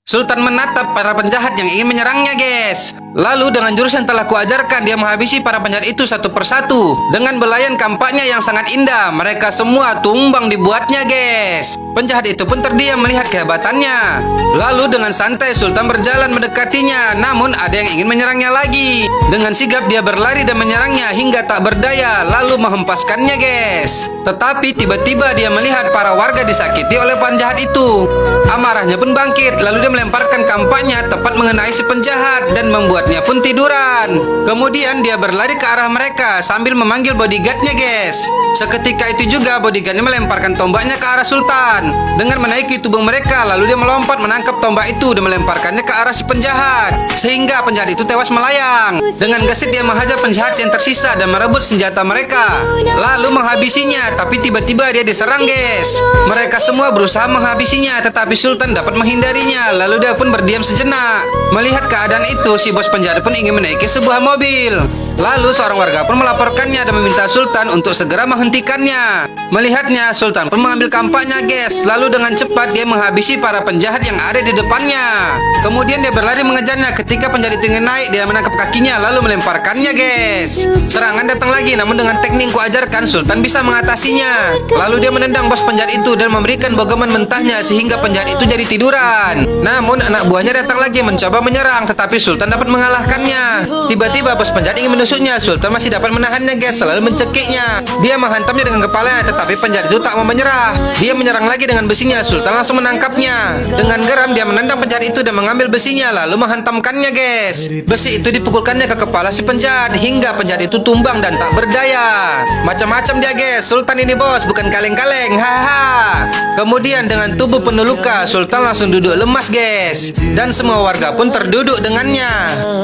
Sultan menatap para penjahat yang ingin menyerangnya, guys. Lalu dengan jurus yang telah kuajarkan, dia menghabisi para penjahat itu satu persatu. Dengan belayan kampaknya yang sangat indah, mereka semua tumbang dibuatnya, guys. Penjahat itu pun terdiam melihat kehebatannya. Lalu dengan santai Sultan berjalan mendekatinya, namun ada yang ingin menyerangnya lagi. Dengan sigap dia berlari dan menyerangnya hingga tak berdaya, lalu menghempaskannya, guys. Tetapi tiba-tiba dia melihat para warga disakiti oleh penjahat itu. Amarahnya pun bangkit, lalu dia melemparkan kampaknya tepat mengenai si penjahat dan membuatnya pun tiduran. Kemudian dia berlari ke arah mereka sambil memanggil bodyguardnya, guys. Seketika itu juga bodyguardnya melemparkan tombaknya ke arah Sultan. Dengan menaiki tubuh mereka, lalu dia melompat menangkap tombak itu dan melemparkannya ke arah si penjahat, sehingga penjahat itu tewas melayang. Dengan gesit dia menghajar penjahat yang tersisa dan merebut senjata mereka, lalu menghabisinya. Tapi tiba-tiba dia diserang, guys. Mereka semua berusaha menghabisinya, tetapi Sultan dapat menghindarinya. Lalu dia pun berdiam sejenak. Melihat keadaan itu, si bos penjara pun ingin menaiki sebuah mobil. Lalu seorang warga pun melaporkannya dan meminta Sultan untuk segera menghentikannya. Melihatnya, Sultan pun mengambil kampaknya, guys. Lalu dengan cepat dia menghabisi para penjahat yang ada di depannya. Kemudian dia berlari mengejarnya. Ketika penjahat itu ingin naik, dia menangkap kakinya lalu melemparkannya, guys. Serangan datang lagi, namun dengan teknik kuajarkan, Sultan bisa mengatasinya. Lalu dia menendang bos penjahat itu dan memberikan bogeman mentahnya sehingga penjahat itu jadi tiduran. Namun anak buahnya datang lagi mencoba menyerang, tetapi Sultan dapat mengalahkannya. Tiba-tiba bos penjahat ingin menusuknya. Sultan masih dapat menahannya, guys, selalu mencekiknya. Dia menghantamnya dengan kepalanya, tetapi penjahat itu tak mau menyerah. Dia menyerang lagi dengan besinya. Sultan langsung menangkapnya. Dengan geram dia menendang penjahat itu dan mengambil besinya lalu menghantamkannya, guys. Besi itu dipukulkannya ke kepala si penjahat hingga penjahat itu tumbang dan tak berdaya. Macam-macam dia, guys. Sultan ini bos, bukan kaleng-kaleng. Haha. Kemudian dengan tubuh penuh luka, Sultan langsung duduk lemas, guys. Dan semua warga pun terduduk dengannya.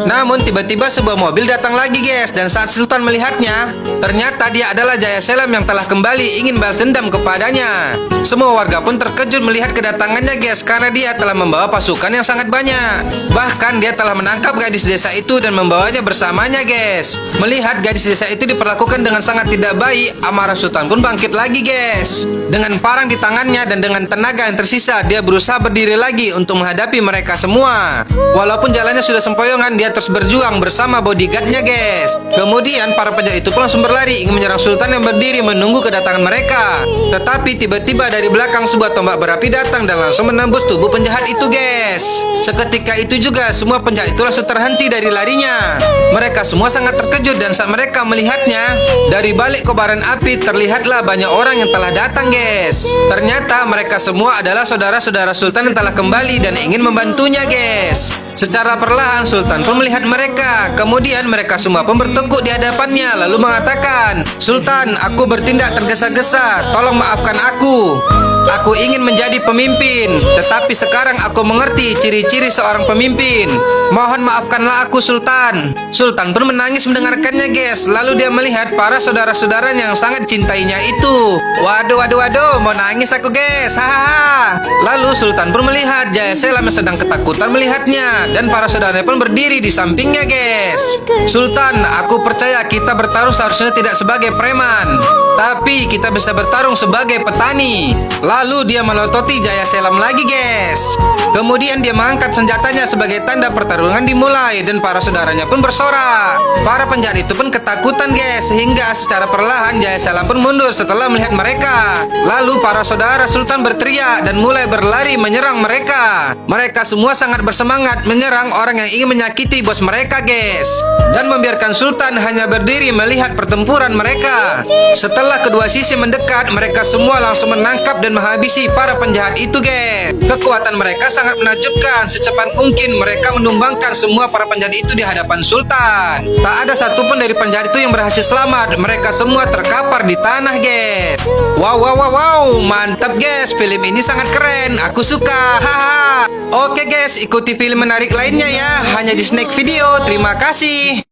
Namun tiba-tiba sebuah mobil datang lagi, guys. Dan saat Sultan melihatnya, ternyata dia adalah Jaya Selam yang telah kembali ingin balas dendam kepadanya. Semua warga pun terkejut melihat kedatangannya, guys, karena dia telah membawa pasukan yang sangat banyak. Bahkan dia telah menangkap gadis desa itu dan membawanya bersamanya, guys. Melihat gadis desa itu diperlakukan dengan sangat tidak baik, amarah Sultan pun bangkit lagi, guys. Dengan parang di tangannya dan dengan tenaga yang tersisa, dia berusaha berdiri lagi untuk menghadapi mereka semua. Walaupun jalannya sudah sempoyongan, dia terus berjuang bersama bodyguardnya, guys. Kemudian para penjahat itu pun langsung berlari ingin menyerang Sultan yang berdiri menunggu kedatangan mereka. Tetapi tiba-tiba dari belakang sebuah tombak berapi datang dan langsung menembus tubuh penjahat itu, guys. Seketika itu juga semua penjahat itu langsung terhenti dari larinya. Mereka semua sangat terkejut dan saat mereka melihatnya, dari balik kobaran api terlihatlah banyak orang yang telah datang, guys. Ternyata mereka semua adalah saudara-saudara Sultan yang telah kembali dan ingin membantunya, guys. Secara perlahan Sultan pun melihat mereka. Kemudian mereka semua pun bertekuk di hadapannya lalu mengatakan, "Sultan, aku bertindak tergesa-gesa. Tolong maafkan aku. Aku ingin menjadi pemimpin, tetapi sekarang aku mengerti ciri-ciri seorang pemimpin. Mohon maafkanlah aku, Sultan." Sultan pun menangis mendengarkannya, guys. Lalu dia melihat para saudara-saudaranya yang sangat cintainya itu. Waduh, mau nangis aku, guys. Hahaha. Lalu Sultan pun melihat Jaya Selam yang sedang ketakutan melihatnya dan para saudaranya pun berdiri di sampingnya, guys. "Sultan, aku percaya kita bertarung seharusnya tidak sebagai preman, tapi kita bisa bertarung sebagai petani." Lalu dia melototi Jaya Selam lagi, guys. Kemudian dia mengangkat senjatanya sebagai tanda pertarungan dimulai dan para saudaranya pun bersorak. Para penjahat itu pun ketakutan, guys, sehingga secara perlahan Jaya Selam pun mundur setelah melihat mereka. Lalu para saudara Sultan berteriak dan mulai berlari menyerang mereka. Mereka semua sangat bersemangat menyerang orang yang ingin menyakiti bos mereka, guys, dan membiarkan Sultan hanya berdiri melihat pertempuran mereka. Setelah kedua sisi mendekat, mereka semua langsung menangkap dan menghabisi para penjahat itu, guys. Kekuatan mereka sangat menakjubkan. Secepat mungkin mereka menumbangkan semua para penjahat itu di hadapan Sultan. Tak ada satupun dari penjahat itu yang berhasil selamat. Mereka semua terkapar di tanah, guys. Wow, mantap, guys. Film ini sangat keren. Aku suka. Haha. Oke, guys, ikuti film menarik lainnya ya, hanya di Snack Video. Terima kasih.